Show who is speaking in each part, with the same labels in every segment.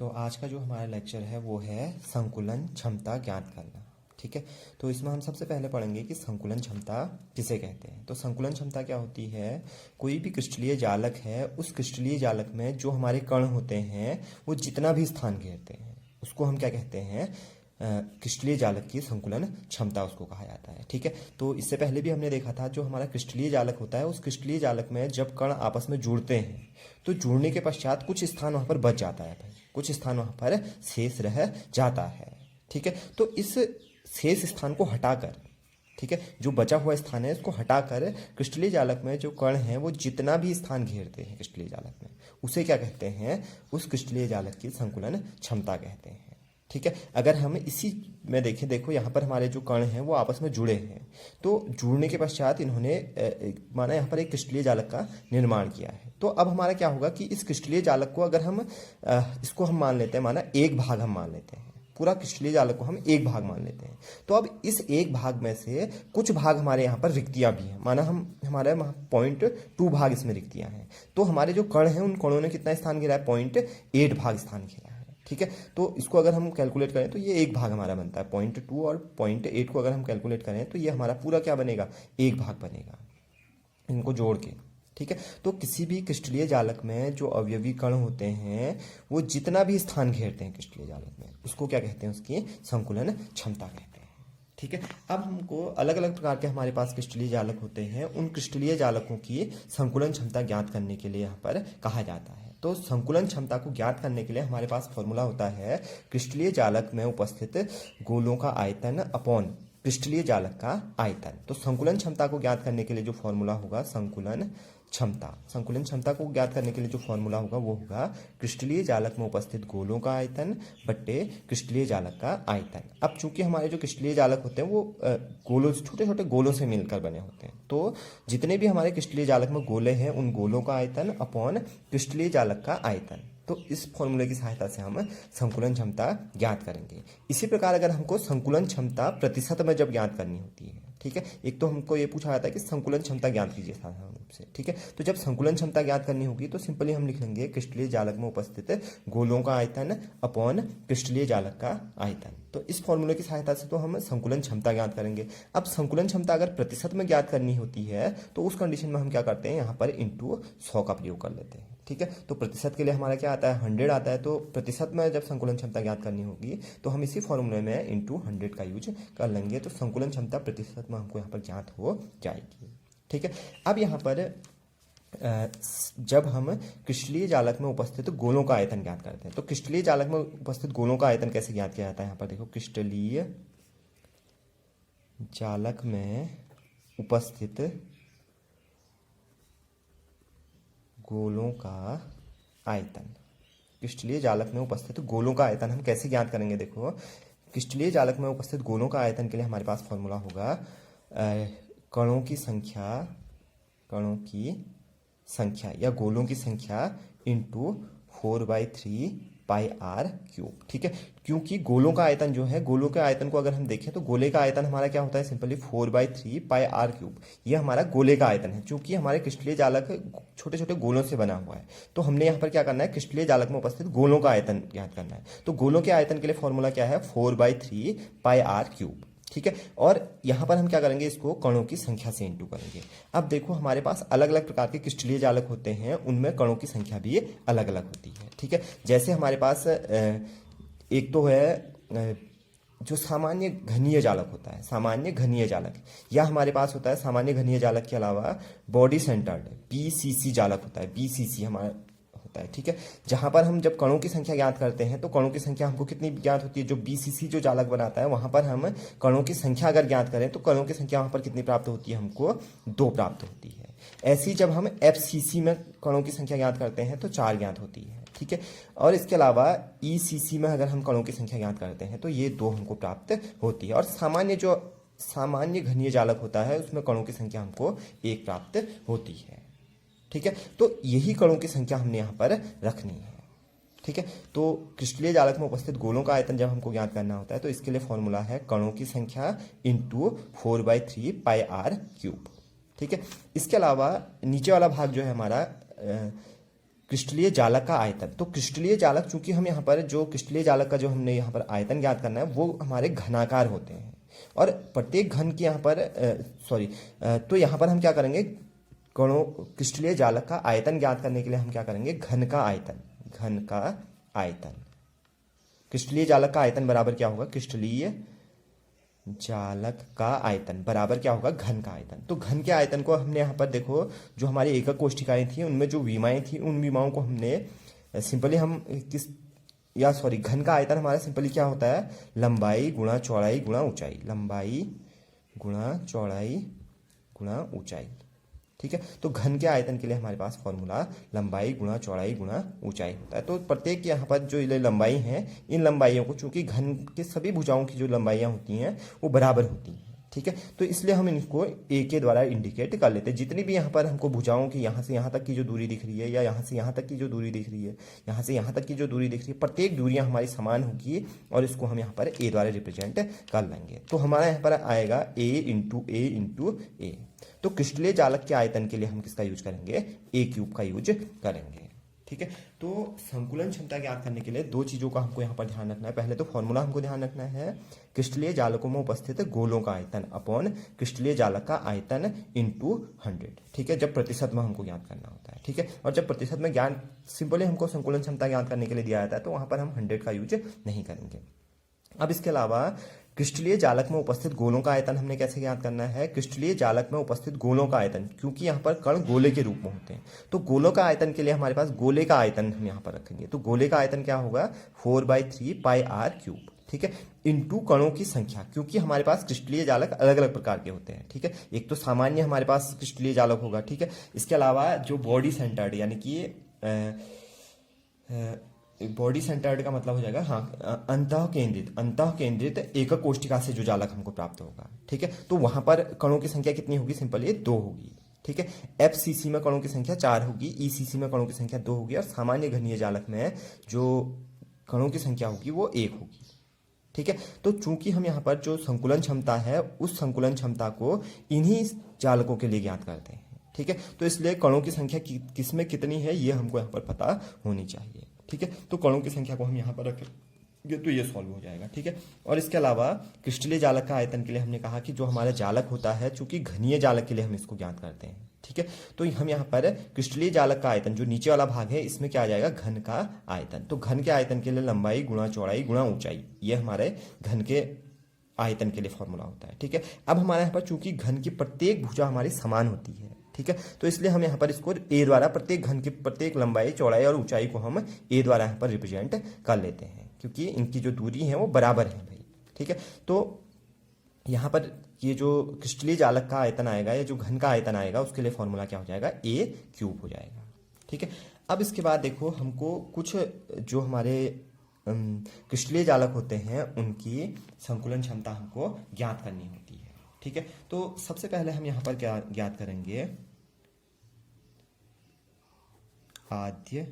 Speaker 1: तो आज का जो हमारा लेक्चर है वो है संकुलन क्षमता ज्ञात करना। ठीक है, तो इसमें हम सबसे पहले पढ़ेंगे कि संकुलन क्षमता किसे कहते हैं। तो संकुलन क्षमता क्या होती है, कोई भी क्रिस्टलीय जालक है, उस क्रिस्टलीय जालक में जो हमारे कण होते हैं वो जितना भी स्थान घेरते हैं उसको हम क्या कहते हैं, क्रिस्टलीय जालक की संकुलन क्षमता उसको कहा जाता है। ठीक है, तो इससे पहले भी हमने देखा था जो हमारा क्रिस्टलीय जालक होता है, उस क्रिस्टलीय जालक में जब कण आपस में जुड़ते हैं तो जुड़ने के पश्चात कुछ स्थान वहाँ पर बच जाता है भाई, कुछ स्थान वहाँ पर शेष रह जाता है। ठीक है, तो इस शेष स्थान को हटाकर, ठीक है, जो बचा हुआ स्थान है उसको हटाकर क्रिस्टलीय जालक में जो कण हैं वो जितना भी स्थान घेरते हैं क्रिस्टलीय जालक में, उसे क्या कहते हैं, उस क्रिस्टलीय जालक की संकुलन क्षमता कहते हैं। ठीक है, अगर हम इसी में देखें, देखो यहाँ पर हमारे जो कण हैं वो आपस में जुड़े हैं, तो जुड़ने के पश्चात इन्होंने माना यहाँ पर एक क्रिस्टलीय जालक का निर्माण किया है। तो अब हमारा क्या होगा कि इस क्रिस्टलीय जालक को अगर हम इसको हम मान लेते हैं, माना एक भाग हम मान लेते हैं, पूरा क्रिस्टलीय जालक को हम एक भाग मान लेते हैं, तो अब इस एक भाग में से कुछ भाग हमारे यहाँ पर रिक्तियाँ भी हैं, माना हम हमारे 0.2 भाग इसमें रिक्तियाँ हैं, तो हमारे जो कण हैं उन कणों ने कितना स्थान घेरा है, 0.8 भाग स्थान घेरा है। ठीक है, तो इसको अगर हम कैलकुलेट करें तो ये एक भाग हमारा बनता है, 0.2 और 0.8 को अगर हम कैलकुलेट करें तो ये हमारा पूरा क्या बनेगा, एक भाग बनेगा इनको जोड़ के। ठीक है, तो किसी भी क्रिस्टलीय जालक में जो अवयवी कण होते हैं वो जितना भी स्थान घेरते हैं क्रिस्टलीय जालक में, उसको क्या कहते हैं, उसकी संकुलन क्षमता कहते हैं। ठीक है, अब हमको अलग अलग प्रकार के हमारे पास क्रिस्टलीय जालक होते हैं, उन क्रिस्टलीय जालकों की संकुलन क्षमता ज्ञात करने के लिए यहाँ पर कहा जाता है। तो संकुलन क्षमता को ज्ञात करने के लिए हमारे पास फॉर्मूला होता है क्रिस्टलीय जालक में उपस्थित गोलों का आयतन अपॉन क्रिस्टलीय जालक का आयतन। तो संकुलन क्षमता को ज्ञात करने के लिए जो फॉर्मूला होगा संकुलन क्षमता को ज्ञात करने के लिए जो फॉर्मूला होगा वो होगा क्रिस्टलीय जालक में उपस्थित गोलों का आयतन बट्टे क्रिस्टलीय जालक का आयतन। अब चूंकि हमारे जो क्रिस्टलीय जालक होते हैं वो गोलों, छोटे छोटे गोलों से मिलकर बने होते हैं, तो जितने भी हमारे क्रिस्टलीय जालक में गोले हैं उन गोलों का आयतन अपॉन क्रिस्टलीय जालक का आयतन, तो इस फॉर्मूले की सहायता से हम संकुलन क्षमता ज्ञात करेंगे। इसी प्रकार अगर हमको संकुलन क्षमता प्रतिशत में जब ज्ञात करनी होती है, ठीक है, एक तो हमको ये पूछा जाता है कि संकुलन क्षमता ज्ञात कीजिए साधारण रूप से। ठीक है, तो जब संकुलन क्षमता ज्ञात करनी होगी तो सिंपली हम लिख लेंगे क्रिस्टलीय जालक में उपस्थित गोलों का आयतन अपॉन क्रिस्टलीय जालक का आयतन। तो इस फॉर्मूले की सहायता से तो हम संकुलन क्षमता ज्ञात करेंगे। अब संकुलन क्षमता अगर प्रतिशत में ज्ञात करनी होती है तो उस कंडीशन में हम क्या करते हैं, यहाँ पर इंटू 100 का प्रयोग कर लेते हैं। ठीक है, तो प्रतिशत के लिए हमारा क्या आता है, 100 आता है, तो प्रतिशत में जब संकुलन क्षमता ज्ञात करनी होगी तो हम इसी फॉर्मूले में इंटू 100 का यूज कर लेंगे, तो संकुलन क्षमता प्रतिशत में हमको यहाँ पर ज्ञात हो जाएगी। ठीक है, अब यहाँ पर जब हम क्रिस्टलीय जालक में उपस्थित गोलों का आयतन ज्ञात करते हैं, तो क्रिस्टलीय जालक में उपस्थित गोलों का आयतन कैसे ज्ञात किया जाता है, यहाँ पर देखो, क्रिस्टलीय जालक में उपस्थित गोलों का आयतन, क्रिस्टलीय जालक में उपस्थित गोलों का आयतन हम कैसे ज्ञात करेंगे, देखो, क्रिस्टलीय जालक में उपस्थित गोलों का आयतन के लिए हमारे पास फॉर्मूला होगा कणों की संख्या या गोलों की संख्या इंटू 4/3 पाई आर क्यूब। ठीक है, क्योंकि गोलों का आयतन जो है, गोलों के आयतन को अगर हम देखें तो गोले का आयतन हमारा क्या होता है, सिंपली 4/3 पाई आर क्यूब, ये हमारा गोले का आयतन है। चूंकि हमारे क्रिस्टलीय जालक छोटे छोटे गोलों से बना हुआ है, तो हमने यहाँ पर क्या करना है, क्रिस्टलीय जालक में उपस्थित गोलों का आयतन ज्ञात करना है। तो गोलों के आयतन के लिए फॉर्मूला क्या है, 4/3 पाई आर क्यूब। ठीक है, और यहाँ पर हम क्या करेंगे, इसको कणों की संख्या से इंटू करेंगे। अब देखो हमारे पास अलग अलग प्रकार के क्रिस्टलीय जालक होते हैं, उनमें कणों की संख्या भी अलग अलग होती है। ठीक है, जैसे हमारे पास एक तो है जो सामान्य घनीय जालक होता है, सामान्य घनीय जालक, या हमारे पास होता है सामान्य घनीय जालक के अलावा बॉडी सेंटर्ड BCC जालक होता है, BCC हमारा होता है। ठीक है, जहां पर हम जब कणों की संख्या ज्ञात करते हैं तो कणों की संख्या हमको कितनी ज्ञात होती है, जो BCC जो जालक बनाता है वहां पर हम कणों की संख्या अगर ज्ञात करें तो कणों की संख्या वहां पर कितनी प्राप्त होती है, हमको 2 प्राप्त होती है। ऐसी जब हम FCC में कणों की संख्या ज्ञात करते हैं तो 4 ज्ञात होती है। ठीक है, और इसके अलावा ECC में अगर हम कणों की संख्या ज्ञात करते हैं तो ये 2 हमको प्राप्त होती है। और सामान्य घनीय जालक होता है उसमें कणों की संख्या हमको 1 प्राप्त होती है। ठीक है, तो यही कणों की संख्या हमने यहाँ पर रखनी है। ठीक है, तो क्रिस्टलीय जालक में उपस्थित गोलों का आयतन जब हमको ज्ञात करना होता है तो इसके लिए फॉर्मूला है कणों की संख्या इंटू 4/3 पाई आर क्यूब। ठीक है, इसके अलावा नीचे वाला भाग जो है हमारा क्रिस्टलीय जालक का आयतन। तो क्रिस्टलीय जालक, चूंकि हम यहाँ पर जो क्रिस्टलीय जालक का जो हमने यहाँ पर आयतन ज्ञात करना है वो हमारे घनाकार होते हैं, और प्रत्येक घन की यहाँ पर तो यहाँ पर हम क्या करेंगे, कणों क्रिस्टलीय जालक का आयतन ज्ञात करने के लिए हम क्या करेंगे, घन का आयतन। क्रिस्टलीय जालक का आयतन बराबर क्या होगा, क्रिस्टलीय जालक का आयतन बराबर क्या होगा, घन का आयतन। तो घन के आयतन को हमने यहाँ पर देखो, जो हमारी एकक कोष्ठिकाएं थी उनमें जो विमाएं थी उन विमाओं को हमने सिंपली घन का आयतन हमारा सिंपली क्या होता है, लंबाई गुणा चौड़ाई गुणा ऊंचाई, लंबाई गुणा चौड़ाई गुणा ऊंचाई। ठीक है, तो घन के आयतन के लिए हमारे पास फॉर्मूला लंबाई गुणा चौड़ाई गुणा ऊंचाई होता है। तो प्रत्येक यहाँ पर जो लंबाई हैं, इन लंबाइयों को, चूंकि घन के सभी भुजाओं की जो लंबाइयाँ होती हैं वो बराबर होती हैं। ठीक है, तो इसलिए हम इनको ए के द्वारा इंडिकेट कर लेते हैं। जितनी भी यहाँ पर हमको भुजाओं की यहाँ से यहाँ तक की जो दूरी दिख रही है, या यहाँ से यहाँ तक की जो दूरी दिख रही है, यहाँ से यहाँ तक की जो दूरी दिख रही है, प्रत्येक दूरियाँ हमारी समान होगी, और इसको हम यहाँ पर ए द्वारा रिप्रेजेंट कर लेंगे। तो हमारा यहाँ पर आएगा ए इंटू ए। तो क्रिस्टलीय जालक के आयतन के लिए हम किसका यूज करेंगे, ए क्यूब का यूज करेंगे। ठीक है, तो संकुलन क्षमता ज्ञात करने के लिए दो चीजों का हमको यहाँ पर ध्यान रखना है। पहले तो फॉर्मूला हमको ध्यान रखना है, क्रिस्टलीय जालकों में उपस्थित गोलों का आयतन अपॉन क्रिस्टलीय जालक का आयतन इंटू 100। ठीक है, जब प्रतिशत में हमको ज्ञात करना होता है। ठीक है, और जब प्रतिशत में ज्ञान सिंपली हमको संकुलन क्षमता ज्ञात करने के लिए दिया जाता है, तो वहां पर हम 100 का यूज नहीं करेंगे। अब इसके अलावा क्रिस्टलीय जालक में उपस्थित गोलों का आयतन हमने कैसे ज्ञात करना है, क्रिस्टलीय जालक में उपस्थित गोलों का आयतन, क्योंकि यहाँ पर कण गोले के रूप में होते हैं, तो गोलों का आयतन के लिए हमारे पास गोले का आयतन हम यहाँ पर रखेंगे। तो गोले का आयतन क्या होगा, 4/3 पाई r क्यूब। ठीक है, इंटू कणों की संख्या, क्योंकि हमारे पास क्रिस्टलीय जालक अलग अलग प्रकार के होते हैं। ठीक है, एक तो सामान्य हमारे पास क्रिस्टलीय जालक होगा। ठीक है, इसके अलावा जो बॉडी सेंटर्ड, यानी कि बॉडी सेंटर्ड का मतलब हो जाएगा, हाँ, अंतः केंद्रित एकक कोष्ठिका से जो जालक हमको प्राप्त होगा। ठीक है, तो वहां पर कणों की संख्या कितनी होगी, सिंपल ये 2 होगी। ठीक है, एफसीसी में कणों की संख्या 4 होगी, ईसीसी में कणों की संख्या 2 होगी, और सामान्य घनीय जालक में जो कणों की संख्या होगी वो 1 होगी। ठीक है, तो चूंकि हम यहाँ पर जो संकुलन क्षमता है उस संकुलन क्षमता को इन्हीं जालकों के लिए ज्ञात करते हैं। ठीक है, तो इसलिए कणों की संख्या किसमें कितनी है ये हमको यहाँ पर पता होनी चाहिए। ठीक है, तो कणों की संख्या को हम यहाँ पर रखेंगे तो ये सॉल्व हो जाएगा। ठीक है, और इसके अलावा क्रिस्टलीय जालक का आयतन के लिए हमने कहा कि जो हमारा जालक होता है, चूंकि घनीय जालक के लिए हम इसको ज्ञात करते हैं। ठीक है, तो हम यहाँ पर क्रिस्टलीय जालक का आयतन, जो नीचे वाला भाग है, इसमें क्या आ जाएगा, घन का आयतन। तो घन के आयतन के लिए लंबाई गुणा चौड़ाई गुणा ऊंचाई, ये हमारे घन के आयतन के लिए फॉर्मूला होता है। ठीक है, अब हमारे यहाँ पर चूंकि घन की प्रत्येक भुजा हमारी समान होती है, ठीक है, तो इसलिए हम यहाँ पर इसको ए द्वारा प्रत्येक घन की प्रत्येक लंबाई चौड़ाई और ऊंचाई को हम ए द्वारा यहाँ पर रिप्रेजेंट कर लेते हैं, क्योंकि इनकी जो दूरी है वो बराबर है भाई। ठीक है, तो यहाँ पर ये जो क्रिस्टलीय जालक का आयतन आएगा या जो घन का आयतन आएगा उसके लिए फॉर्मूला क्या हो जाएगा, ए क्यूब हो जाएगा। ठीक है, अब इसके बाद देखो हमको कुछ जो हमारे क्रिस्टलीय जालक होते हैं उनकी संकुलन क्षमता हमको ज्ञात करनी होती है। ठीक है, तो सबसे पहले हम यहाँ पर क्या ज्ञात करेंगे, आद्य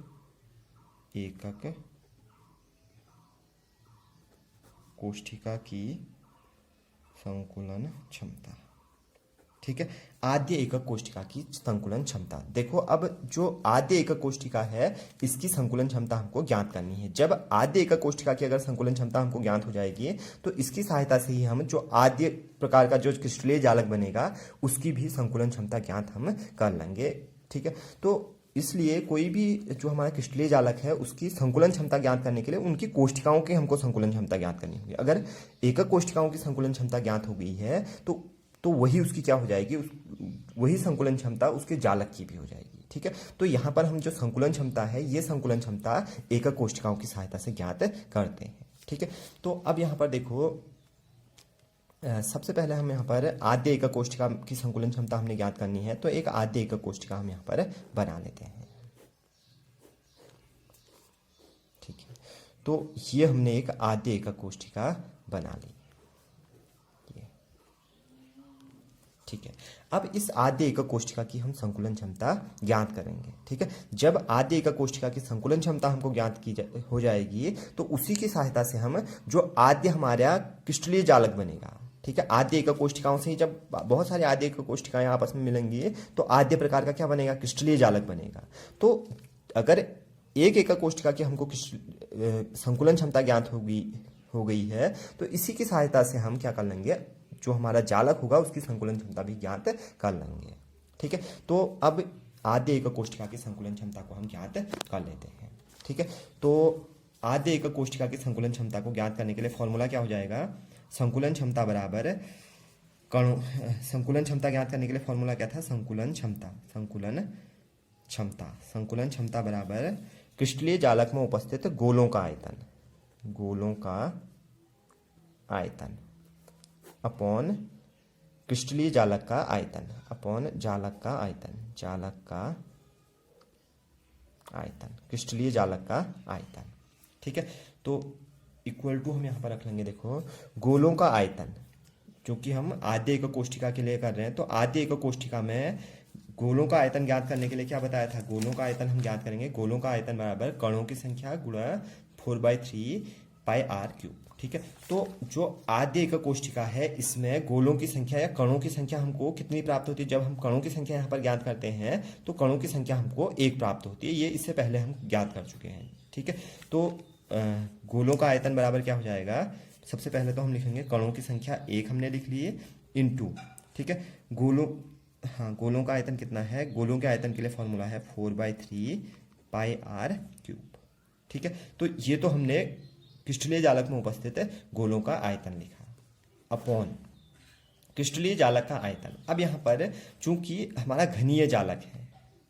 Speaker 1: एकक कोष्ठिका की संकुलन क्षमता। ठीक है, आद्य एकक कोष्ठिका की संकुलन क्षमता। देखो, अब जो आद्य एकक कोष्ठिका है इसकी संकुलन क्षमता हमको ज्ञात करनी है। जब आद्य एकक कोष्ठिका की अगर संकुलन क्षमता हमको ज्ञात हो जाएगी तो इसकी सहायता से ही हम जो आद्य प्रकार का जो क्रिस्टलीय जालक बनेगा उसकी भी संकुलन क्षमता ज्ञात हम कर लेंगे। ठीक है, तो इसलिए कोई भी जो हमारा क्रिस्टलीय जालक है उसकी संकुलन क्षमता ज्ञात करने के लिए उनकी कोष्ठिकाओं की हमको संकुलन क्षमता ज्ञात करनी होगी। अगर एकक कोष्ठिकाओं की संकुलन क्षमता ज्ञात हो गई है तो वही उसकी क्या हो जाएगी, वही संकुलन क्षमता उसके जालक की भी हो जाएगी। ठीक है, तो यहाँ पर हम जो संकुलन क्षमता है ये संकुलन क्षमता एकक कोष्ठिकाओं की सहायता से ज्ञात करते हैं। ठीक है, तो अब यहाँ पर देखो, सबसे पहले हम यहाँ पर आद्य एकक कोष्ठिका की संकुलन क्षमता हमने ज्ञात करनी है, तो एक आद्य एकक कोष्ठिका हम यहाँ पर बना लेते हैं। ठीक है, तो ये हमने एक आद्य एकक कोष्ठिका बना ली। ठीक है, अब इस आद्य एकक कोष्ठिका की हम संकुलन क्षमता ज्ञात करेंगे। ठीक है, जब आद्य एकक कोष्ठिका की संकुलन क्षमता हमको ज्ञात हो जाएगी तो उसी की सहायता से हम जो आद्य हमारा क्रिस्टलीय जालक बनेगा, ठीक है, आद्य एकक कोष्ठिकाओं से ही जब बहुत सारे आद्य एकक कोष्ठिकाएं आपस में मिलेंगी तो आद्य प्रकार का क्या बनेगा, क्रिस्टलीय जालक बनेगा। तो अगर एक एकक कोष्ठिका की हमको संकुलन क्षमता ज्ञात हो गई है तो इसी की सहायता से हम क्या कर लेंगे, जो हमारा जालक होगा उसकी संकुलन क्षमता भी ज्ञात कर लेंगे। ठीक है, तो अब आद्य एकक कोष्ठिका की संकुलन क्षमता को हम ज्ञात कर लेते हैं। ठीक है, तो आद्य एकक कोष्ठिका की संकुलन क्षमता को ज्ञात करने के लिए फॉर्मूला क्या हो जाएगा, संकुलन क्षमता बराबर कणों, संकुलन क्षमता ज्ञात करने के लिए फॉर्मूला क्या था, संकुलन क्षमता बराबर क्रिस्टलीय जालक में उपस्थित गोलों का आयतन अपॉन क्रिस्टलीय जालक का आयतन अपॉन जालक का आयतन क्रिस्टलीय जालक का आयतन। ठीक है, तो इक्वल टू हम यहाँ पर रख लेंगे, देखो गोलों का आयतन, क्योंकि हम आद्य एकक कोष्ठिका के लिए कर रहे हैं, तो आद्य एकक कोष्ठिका में गोलों का आयतन ज्ञात करने के लिए क्या बताया था, गोलों का आयतन हम ज्ञात करेंगे, गोलों का आयतन बराबर कणों की संख्या गुणा 4/3 पाई आर क्यूब। ठीक है, तो जो आद्य एकक कोष्ठिका है इसमें गोलों की संख्या या कणों की संख्या हमको कितनी प्राप्त होती है, जब हम कणों की संख्या यहाँ पर ज्ञात करते हैं तो कणों की संख्या हमको 1 प्राप्त होती है, ये इससे पहले हम ज्ञात कर चुके हैं। ठीक है, तो गोलों का आयतन बराबर क्या हो जाएगा, सबसे पहले तो हम लिखेंगे कणों की संख्या 1 हमने लिख लिए इनटू, ठीक है, गोलों का आयतन कितना है, गोलों के आयतन के लिए फॉर्मूला है 4/3 पाई आर क्यूब। ठीक है, तो ये तो हमने क्रिस्टलीय जालक में उपस्थित गोलों का आयतन लिखा अपॉन क्रिस्टलीय जालक का आयतन। अब यहाँ पर चूंकि हमारा घनीय जालक है,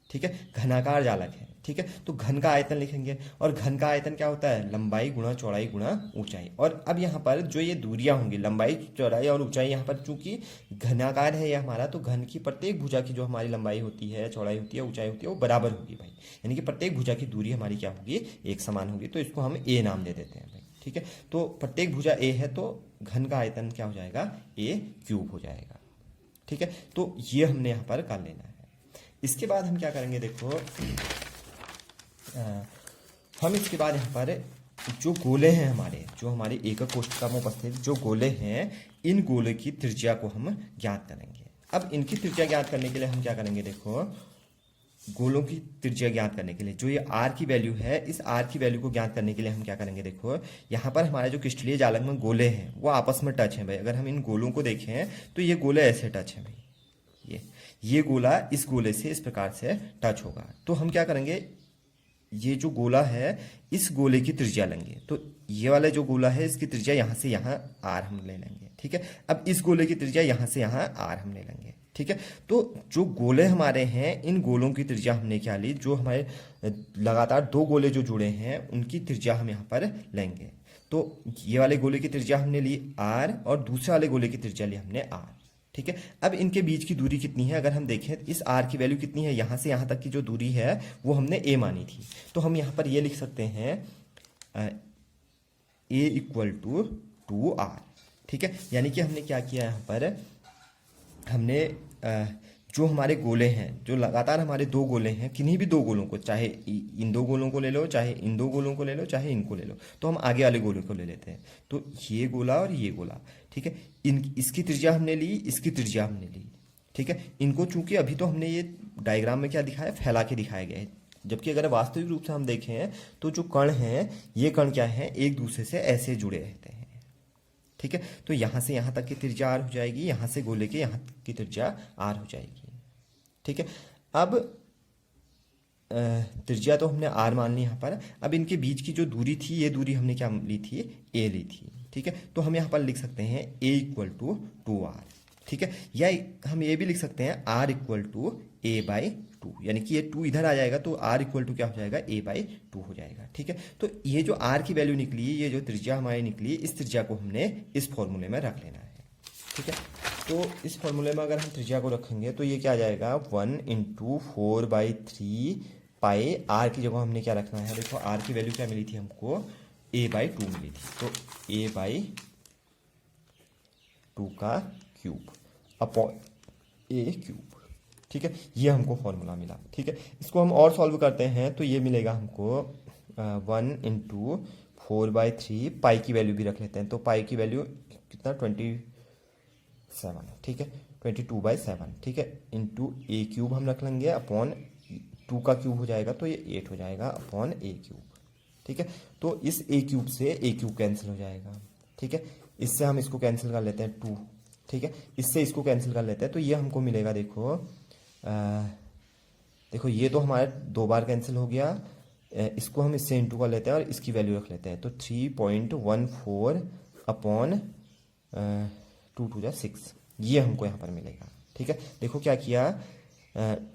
Speaker 1: ठीक है, घनाकार जालक है, ठीक है, तो घन का आयतन लिखेंगे, और घन का आयतन क्या होता है, लंबाई गुणा चौड़ाई गुणा ऊंचाई। और अब यहाँ पर जो ये दूरियां होंगी, लंबाई चौड़ाई और ऊंचाई, यहाँ पर चूंकि घनाकार है ये हमारा, तो घन की प्रत्येक भुजा की जो हमारी लंबाई होती है, चौड़ाई होती है, ऊंचाई होती है, वो बराबर होगी भाई, यानी कि प्रत्येक भुजा की दूरी हमारी क्या होगी, एक समान होगी, तो इसको हम ए नाम दे देते हैं भाई। ठीक है, तो प्रत्येक भुजा ए है तो घन का आयतन क्या हो जाएगा, ए क्यूब हो जाएगा। ठीक है, तो ये हमने यहाँ पर कर लेना है। इसके बाद हम क्या करेंगे, देखो हम इसके बाद यहाँ पर जो गोले हैं हमारे, जो हमारे एकक कोष्ठिका में उपस्थित जो गोले हैं, इन गोले की त्रिज्या को हम ज्ञात करेंगे। अब इनकी त्रिज्या ज्ञात करने के लिए हम क्या करेंगे, देखो गोलों की त्रिज्या ज्ञात करने के लिए जो ये आर की वैल्यू है, इस आर की वैल्यू को ज्ञात करने के लिए हम क्या करेंगे, देखो यहाँ पर हमारे जो क्रिस्टलीय जालक में गोले हैं वो आपस में टच हैं भाई। अगर हम इन गोलों को देखें तो ये गोले ऐसे टच हैं भाई, ये गोला इस गोले से इस प्रकार से टच होगा। तो हम क्या करेंगे, ये जो गोला है इस गोले की त्रिज्या लेंगे, तो ये वाला जो गोला है इसकी त्रिज्या यहाँ से यहाँ आर हम ले लेंगे। ठीक है, अब इस गोले की त्रिज्या यहाँ से यहाँ आर हम ले लेंगे। ठीक है, तो जो गोले हमारे हैं इन गोलों की त्रिज्या हमने क्या ली, जो हमारे लगातार दो गोले जो जुड़े हैं उनकी त्रिज्या हम यहाँ पर लेंगे। तो ये वाले गोले की त्रिज्या हमने ली आर और दूसरे वाले गोले की त्रिज्या ली हमने आर। ठीक है, अब इनके बीच की दूरी कितनी है, अगर हम देखें इस आर की वैल्यू कितनी है, यहाँ से यहाँ तक की जो दूरी है वो हमने ए मानी थी, तो हम यहाँ पर ये लिख सकते हैं ए इक्वल टू 2r। ठीक है, यानी कि हमने क्या किया यहाँ पर, हमने जो हमारे गोले हैं, जो लगातार हमारे दो गोले हैं, किन्हीं भी दो गोलों को, चाहे इन दो गोलों को ले लो, चाहे इन दो गोलों को ले लो, चाहे इनको ले लो, तो हम आगे वाले गोले को ले लेते हैं। तो ये गोला और ये गोला, ठीक है, इसकी त्रिज्या हमने ली, इसकी त्रिज्या हमने ली। ठीक है, इनको चूंकि अभी तो हमने ये डायग्राम में क्या दिखाया, फैला के दिखाया गया है, जबकि अगर वास्तविक रूप से हम देखें तो जो कण हैं, ये कण क्या है, एक दूसरे से ऐसे जुड़े रहते हैं। ठीक है, तो यहाँ से यहाँ तक की त्रिज्या आर हो जाएगी, यहाँ से गोले के यहाँ की त्रिज्या आर हो जाएगी। ठीक है, अब त्रिज्या तो हमने आर मान ली यहाँ पर। अब इनके बीच की जो दूरी थी, ये दूरी हमने क्या ली थी, ए ली थी। ठीक है, तो हम यहाँ पर लिख सकते हैं ए इक्वल टू 2r। ठीक है, या हम ये भी लिख सकते हैं आर इक्वल टू a/2, यानी कि ये 2 इधर आ जाएगा तो r इक्वल टू क्या हो जाएगा, a/2 हो जाएगा। ठीक है, तो ये जो r की वैल्यू निकली, ये जो त्रिज्या हमारी निकली, इस त्रिज्या को हमने इस फॉर्मूले में रख लेना है। ठीक है, तो इस फॉर्मूले में अगर हम त्रिज्या को रखेंगे तो ये क्या आ जाएगा, 1 × 4/3 पाई, आर की जगह हमने क्या रखना है, देखो आर की वैल्यू क्या मिली थी हमको, a/2 मिली थी, तो a/2 का क्यूब अपॉन ए क्यूब। ठीक है, ये हमको फॉर्मूला मिला। ठीक है, इसको हम और सॉल्व करते हैं तो ये मिलेगा हमको 1 × 4/3, पाई की वैल्यू भी रख लेते हैं, तो पाई की वैल्यू कितना, 27। ठीक है, 22/7। ठीक है, इंटू ए क्यूब हम रख लेंगे अपॉन 2 का क्यूब हो जाएगा तो ये 8 हो जाएगा अपॉन ए क्यूब। ठीक है, तो इस ए क्यूब से ए क्यूब कैंसिल हो जाएगा। ठीक है, इससे हम इसको कैंसिल कर लेते हैं 2। ठीक है, इससे इसको कैंसिल कर लेते हैं तो ये हमको मिलेगा, देखो देखो ये तो हमारा 2 बार कैंसिल हो गया, इसको हम इससे इंटू कर लेते हैं और इसकी वैल्यू रख लेते हैं तो 3.14 अपॉन 2 2 जा 6, ये हमको यहाँ पर मिलेगा। ठीक है, देखो क्या किया,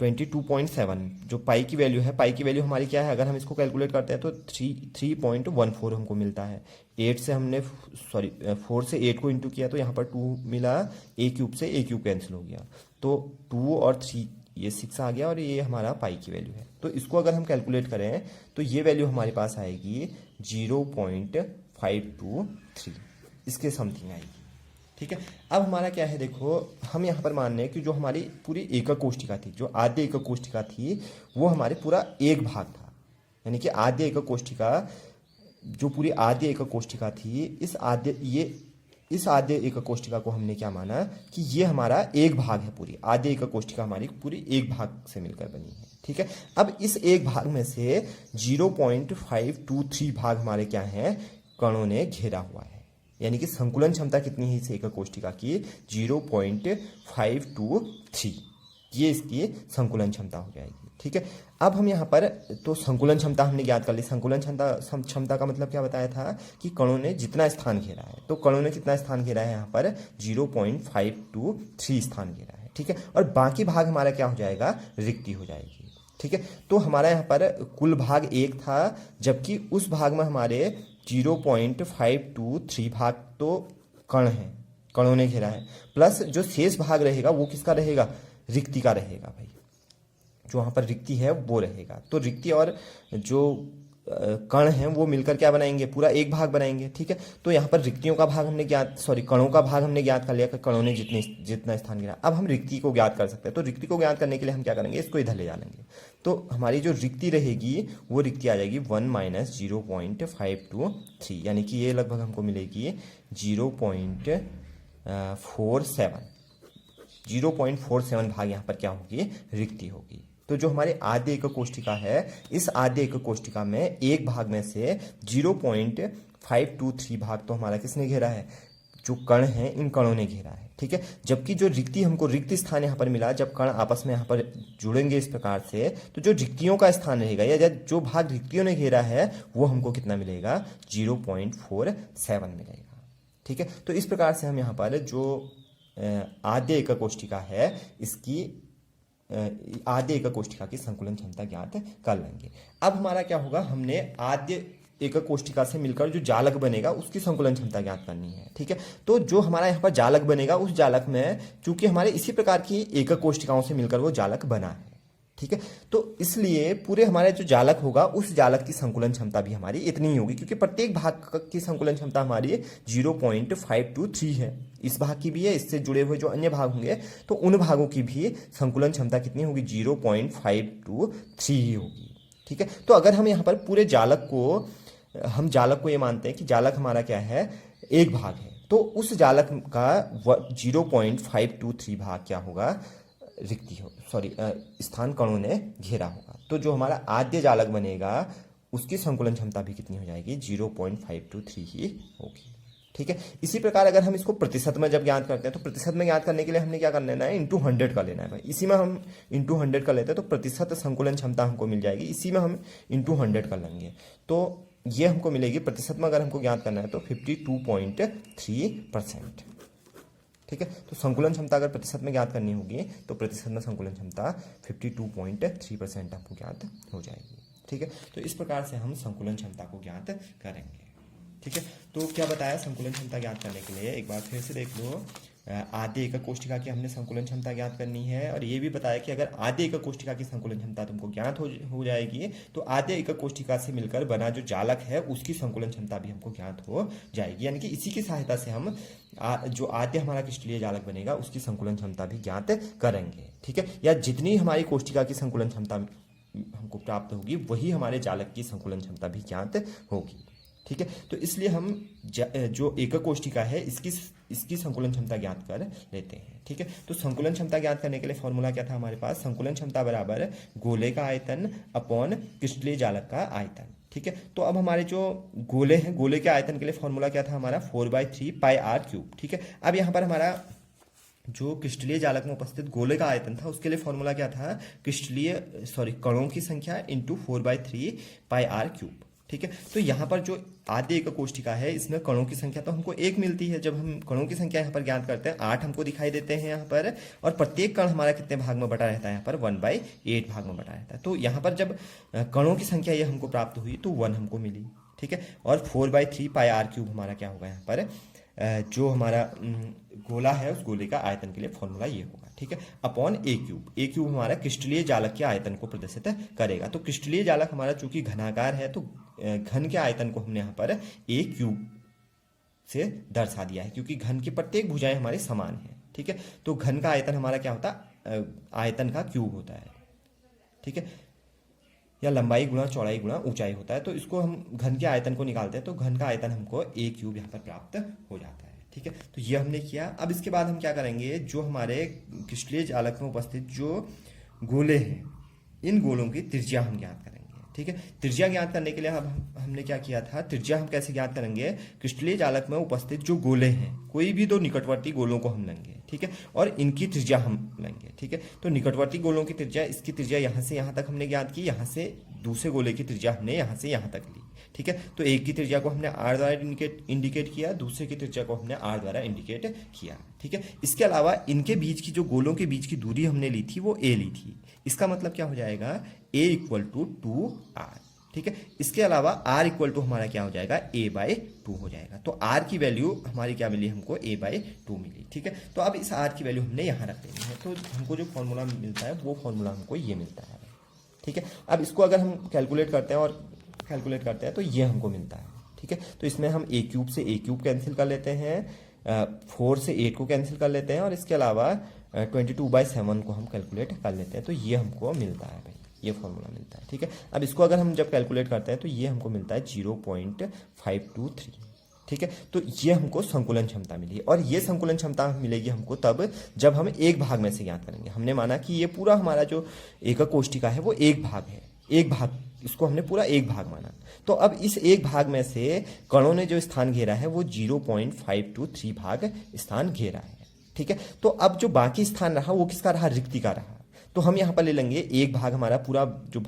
Speaker 1: 22.7 जो पाई की वैल्यू है, पाई की वैल्यू हमारी क्या है, अगर हम इसको कैलकुलेट करते हैं तो 3.14 हमको मिलता है। 8 से हमने 4 से 8 को इंटू किया तो यहाँ पर 2 मिला, ए क्यूब से ए क्यूब कैंसिल हो गया तो 2 और 3 ये 6 आ गया और ये हमारा पाई की वैल्यू है। तो इसको अगर हम कैलकुलेट करें तो ये वैल्यू हमारे पास आएगी 0.523, इसके समथिंग आएगी। ठीक है, अब हमारा क्या है, देखो हम यहाँ पर मान रहे हैं कि जो हमारी पूरी एकक कोष्ठिका थी, जो आद्य एकक कोष्ठिका थी, वो हमारे पूरा एक भाग था। यानी कि आद्य एकक कोष्ठिका, जो पूरी आद्य एकक कोष्ठिका थी, इस आद्य एकक कोष्ठिका को हमने क्या माना कि ये हमारा एक भाग है। पूरी आद्य एकक कोष्ठिका हमारी पूरी एक भाग से मिलकर बनी है। ठीक है, अब इस एक भाग में से 0.523 भाग हमारे क्या हैं, कणों ने घेरा हुआ है। यानी कि संकुलन क्षमता कितनी है इस एकक कोष्ठिका की, 0.523, ये इसकी संकुलन क्षमता हो जाएगी। ठीक है, अब हम यहाँ पर तो संकुलन क्षमता हमने ज्ञात कर ली। संकुलन क्षमता का मतलब क्या बताया था कि कणों ने जितना स्थान घेरा है, तो कणों ने कितना स्थान घेरा है, यहाँ पर 0.523 स्थान घेरा है। ठीक है, और बाकी भाग हमारा क्या हो जाएगा, रिक्ति हो जाएगी। ठीक है, तो हमारा यहाँ पर कुल भाग 1 था, जबकि उस भाग में हमारे 0.523 भाग तो कण है, कणों ने घेरा है, प्लस जो शेष भाग रहेगा वो किसका रहेगा, रिक्ति का रहेगा भाई। जो वहाँ पर रिक्ति है वो रहेगा, तो रिक्ति और जो कण हैं वो मिलकर क्या बनाएंगे, पूरा एक भाग बनाएंगे। ठीक है, तो यहाँ पर रिक्तियों का भाग हमने कणों का भाग हमने ज्ञात कर लिया कि कणों ने जितना स्थान घेरा। अब हम रिक्ति को ज्ञात कर सकते हैं, तो रिक्ति को ज्ञात करने के लिए हम क्या करेंगे, इसको इधर ले जाएंगे। तो हमारी जो रिक्ति रहेगी वो रिक्ति आ जाएगी 1 - 0.523, यानी कि ये लगभग हमको मिलेगी 0.47 भाग यहाँ पर क्या होगी, रिक्ति होगी। तो जो हमारे आद्य एकक कोष्ठिका है, इस आद्य एकक कोष्ठिका में एक भाग में से 0.523 भाग तो हमारा किसने घेरा है, जो कण हैं इन कणों ने घेरा है। ठीक है, जबकि जो रिक्ति हमको रिक्त स्थान यहाँ पर मिला, जब कण आपस में यहाँ पर जुड़ेंगे इस प्रकार से, तो जो रिक्तियों का स्थान रहेगा या जो भाग रिक्तियों ने घेरा है वो हमको कितना मिलेगा, 0.47 मिलेगा। ठीक है, तो इस प्रकार से हम यहाँ पर जो आद्य एकक कोष्ठिका है, इसकी आद्य एकक कोष्ठिका की संकुलन क्षमता ज्ञात कर लेंगे। अब हमारा क्या होगा, हमने आद्य एकक कोष्ठिका से मिलकर जो जालक बनेगा उसकी संकुलन क्षमता ज्ञात करनी है। ठीक है, तो जो हमारा यहाँ पर जालक बनेगा, उस जालक में चूंकि हमारे इसी प्रकार की एकक कोष्ठिकाओं से मिलकर वो जालक बना है। ठीक है, तो इसलिए पूरे हमारे जो जालक होगा उस जालक की संकुलन क्षमता भी हमारी इतनी ही होगी, क्योंकि प्रत्येक भाग की संकुलन क्षमता हमारी 0.523 है। इस भाग की भी है, इससे जुड़े हुए जो अन्य भाग होंगे तो उन भागों की भी संकुलन क्षमता कितनी होगी, 0.523 ही होगी। ठीक है, तो अगर हम यहाँ पर पूरे जालक को ये मानते हैं कि जालक हमारा क्या है, एक भाग है, तो उस जालक का 0.523 भाग क्या होगा, रिक्ति हो स्थान कणों ने घेरा होगा। तो जो हमारा आद्य जालक बनेगा उसकी संकुलन क्षमता भी कितनी हो जाएगी, 0.523 ही होगी। ठीक है, इसी प्रकार अगर हम इसको प्रतिशत में जब ज्ञात करते हैं, तो प्रतिशत में ज्ञात करने के लिए हमने क्या कर लेना है, इंटू 100 का लेना है भाई। इसी में हम इंटू 100 कर लेते हैं तो प्रतिशत संकुलन क्षमता हमको मिल जाएगी, इसी में हम इंटू 100 कर लेंगे तो ये हमको मिलेगी। प्रतिशत में अगर हमको ज्ञात करना है तो 52.3%। ठीक है, तो संकुलन क्षमता अगर प्रतिशत में ज्ञात करनी होगी तो प्रतिशत में संकुलन क्षमता 52.3% हमको ज्ञात हो जाएगी। ठीक है, तो इस प्रकार से हम संकुलन क्षमता को ज्ञात करेंगे। ठीक है, तो क्या बताया संकुलन क्षमता ज्ञात करने के लिए, एक बार फिर से देख लो। आद्य एकक कोष्ठिका की हमने संकुलन क्षमता ज्ञात करनी है, और ये भी बताया कि अगर आद्य एकक कोष्ठिका की संकुलन क्षमता तुमको ज्ञात हो जाएगी तो आद्य एकक कोष्ठिका से मिलकर बना जो जालक है उसकी संकुलन क्षमता भी हमको ज्ञात हो जाएगी। यानी कि इसी की सहायता से हम जो आद्य हमारा क्रिस्टलीय जालक बनेगा उसकी संकुलन क्षमता भी ज्ञात करेंगे। ठीक है, या जितनी हमारी कोष्ठिका की संकुलन क्षमता हमको प्राप्त होगी वही हमारे जालक की संकुलन क्षमता भी ज्ञात होगी। ठीक है। तो इसलिए हम जो एकक कोष्ठिका है इसकी संकुलन क्षमता ज्ञात कर लेते हैं। ठीक है। तो संकुलन क्षमता ज्ञात करने के लिए फॉर्मूला क्या था हमारे पास, संकुलन क्षमता बराबर गोले का आयतन अपॉन क्रिस्टलीय जालक का आयतन। ठीक है। तो अब हमारे जो गोले हैं, गोले के आयतन के लिए फॉर्मूला क्या था हमारा, 4/3 पाई आर क्यूब। ठीक है। अब यहाँ पर हमारा जो क्रिस्टलीय जालक में उपस्थित गोले का आयतन था उसके लिए फॉर्मूला क्या था, कणों की संख्या इंटू 4/3 पाई आर क्यूब। ठीक है। तो यहाँ पर जो आद्य एकक कोष्ठिका है इसमें कणों की संख्या तो हमको 1 मिलती है। जब हम कणों की संख्या यहाँ पर ज्ञात करते हैं 8 हमको दिखाई देते हैं यहाँ पर, और प्रत्येक कण हमारा कितने भाग में बटा रहता है, यहाँ पर 1/8 भाग में बटा रहता है। तो यहाँ पर जब कणों की संख्या ये हमको प्राप्त हुई तो 1 हमको मिली। ठीक है। और 4/3 पाई आर क्यूब हमारा क्या होगा यहाँ पर, जो हमारा गोला है उस गोले का आयतन के लिए फॉर्मूला ये होगा। ठीक है। अपॉन ए क्यूब हमारा क्रिस्टलीय जालक के आयतन को प्रदर्शित करेगा। तो क्रिस्टलीय जालक हमारा चूंकि घनाकार है तो घन के आयतन को हमने यहाँ पर ए क्यूब से दर्शा दिया है, क्योंकि घन की प्रत्येक भुजाएं हमारी समान है। ठीक है। तो घन का आयतन हमारा क्या होता है, आयतन का क्यूब होता है। ठीक है। या लंबाई गुणा चौड़ाई गुणा ऊंचाई होता है। तो इसको हम घन के आयतन को निकालते हैं तो घन का आयतन हमको ए क्यूब यहाँ पर प्राप्त हो जाता है। ठीक है। तो ये हमने किया। अब इसके बाद हम क्या करेंगे, जो हमारे क्रिस्टलीय जालक में उपस्थित जो गोले हैं इन गोलों की त्रिज्या हम ज्ञात करेंगे। ठीक है। त्रिज्या ज्ञात करने के लिए अब हमने क्या किया था, त्रिज्या हम कैसे ज्ञात करेंगे, क्रिस्टलीय जालक में उपस्थित जो गोले हैं कोई भी दो निकटवर्ती गोलों को हम लेंगे। ठीक है। और इनकी त्रिज्या हम लेंगे। ठीक है। तो निकटवर्ती गोलों की त्रिज्या, इसकी त्रिज्या यहाँ से यहाँ तक हमने ज्ञात की, यहाँ से दूसरे गोले की त्रिज्या हमने यहाँ से यहाँ तक ली। ठीक है। तो एक की त्रिज्या को हमने आर द्वारा इंडिकेट किया, दूसरे की त्रिज्या को हमने आर द्वारा इंडिकेट किया। ठीक है। इसके अलावा इनके बीच की जो गोलों के बीच की दूरी हमने ली थी वो ए ली थी। इसका मतलब क्या हो जाएगा, ए इक्वल टू 2r। ठीक है। इसके अलावा r इक्वल टू हमारा क्या हो जाएगा, a/2 हो जाएगा। तो r की वैल्यू हमारी क्या मिली हमको, a/2 मिली। ठीक है। तो अब इस r की वैल्यू हमने यहाँ रख लेनी है। तो हमको जो फॉर्मूला मिलता है वो फॉर्मूला हमको ये मिलता है। ठीक है। अब इसको अगर हम कैलकुलेट करते हैं तो ये हमको मिलता है। ठीक है। तो इसमें हम ए क्यूब से ए क्यूब कैंसिल कर लेते हैं, 4 से 8 को कैंसिल कर लेते हैं, और इसके अलावा 22/7 को हम कैलकुलेट कर लेते हैं। तो ये हमको मिलता है भाई, ये फॉर्मूला मिलता है। ठीक है। अब इसको अगर हम जब कैलकुलेट करते हैं तो ये हमको मिलता है 0.523। ठीक है। तो ये हमको संकुलन क्षमता मिली, और ये संकुलन क्षमता मिलेगी हमको तब जब हम एक भाग में से ज्ञात करेंगे। हमने माना कि ये पूरा हमारा जो एकक कोष्ठिका है वो एक भाग है, एक भाग, इसको हमने पूरा एक भाग माना। तो अब इस एक भाग में से कणों ने जो स्थान घेरा है वो 0.523 भाग स्थान घेरा है। ठीक है। तो अब जो बाकी स्थान रहा वो किसका रहा, रिक्ति का रहा। तो हम यहाँ पर ले लेंगे एक भाग हमारा पूरा जो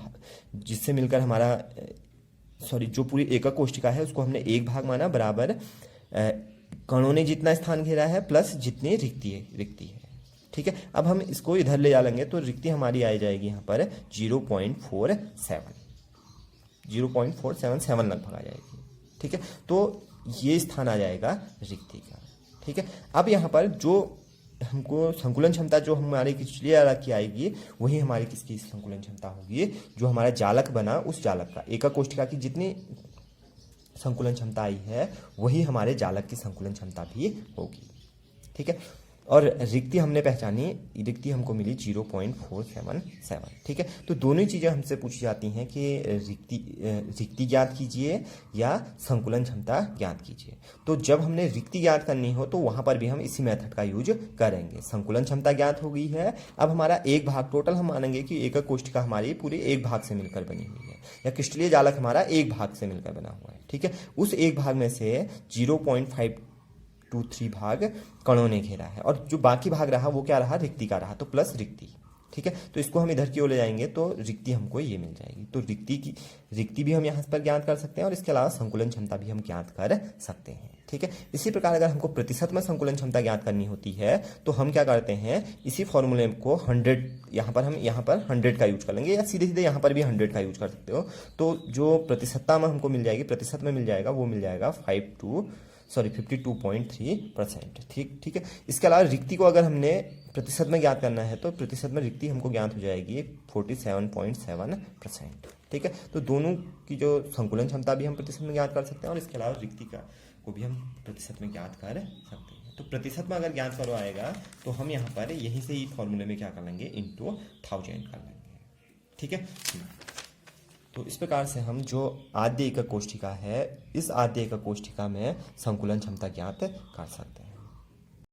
Speaker 1: जिससे मिलकर हमारा जो पूरी एकक कोष्ठिका है उसको हमने एक भाग माना, बराबर कणों ने जितना स्थान घेरा है प्लस जितनी रिक्ति है। ठीक है। अब हम इसको इधर ले जा लेंगे तो रिक्ति हमारी आ जाएगी यहाँ पर 0.47 लगभग आ जाएगी। ठीक है। तो ये स्थान आ जाएगा रिक्ति का। ठीक है। अब यहाँ पर जो हमको संकुलन क्षमता जो हमारी क्रिस्टलीय जालक की आएगी वही हमारी किसकी संकुलन क्षमता होगी, जो हमारा जालक बना उस जालक का, एकक कोष्ठिका की जितनी संकुलन क्षमता आई है वही हमारे जालक की संकुलन क्षमता भी होगी। ठीक है। और रिक्ति हमने पहचानी, रिक्ति हमको मिली 0.477। ठीक है। तो दोनों ही चीज़ें हमसे पूछी जाती हैं कि रिक्ति ज्ञात कीजिए या संकुलन क्षमता ज्ञात कीजिए। तो जब हमने रिक्ति ज्ञात करनी हो तो वहाँ पर भी हम इसी मेथड का यूज करेंगे। संकुलन क्षमता ज्ञात हो गई है, अब हमारा एक भाग, टोटल हम मानेंगे कि एकक कोष्ठिका हमारी पूरी एक भाग से मिलकर बनी हुई है, या क्रिस्टलीय जालक हमारा एक भाग से मिलकर बना हुआ है। ठीक है। उस एक भाग में से 0.523 भाग कणों ने घेरा है, और जो बाकी भाग रहा वो क्या रहा, रिक्ति का रहा, तो प्लस रिक्ति। ठीक है। तो इसको हम इधर की ओर ले जाएंगे तो रिक्ति हमको ये मिल जाएगी। तो रिक्ति भी हम यहाँ पर ज्ञात कर सकते हैं, और इसके अलावा संकुलन क्षमता भी हम ज्ञात कर सकते हैं। ठीक है। इसी प्रकार अगर हमको प्रतिशत में संकुलन क्षमता ज्ञात करनी होती है तो हम क्या करते हैं, इसी फॉर्मूले को 100, यहाँ पर हम 100 का यूज कर लेंगे, या सीधे सीधे यहाँ पर भी 100 का यूज कर सकते हो। तो जो प्रतिशतता में हमको मिल जाएगी, प्रतिशत में मिल जाएगा, वो मिल जाएगा 52.3%। ठीक है। इसके अलावा रिक्ति को अगर हमने प्रतिशत में ज्ञात करना है तो प्रतिशत में रिक्ति हमको ज्ञात हो जाएगी 47.7%। ठीक है। तो दोनों की जो संकुलन क्षमता भी हम प्रतिशत में ज्ञात कर सकते हैं, और इसके अलावा रिक्ति को भी हम प्रतिशत में ज्ञात कर सकते हैं। तो प्रतिशत में अगर ज्ञात करवाएगा तो हम यहाँ पर यहीं से ही फॉर्मूले में क्या कर लेंगे, इंटू 1000 कर लेंगे। ठीक है। तो इस प्रकार से हम जो आद्य एकक कोष्ठिका है, इस आद्य एकक कोष्ठिका में संकुलन क्षमता ज्ञात कर सकते हैं।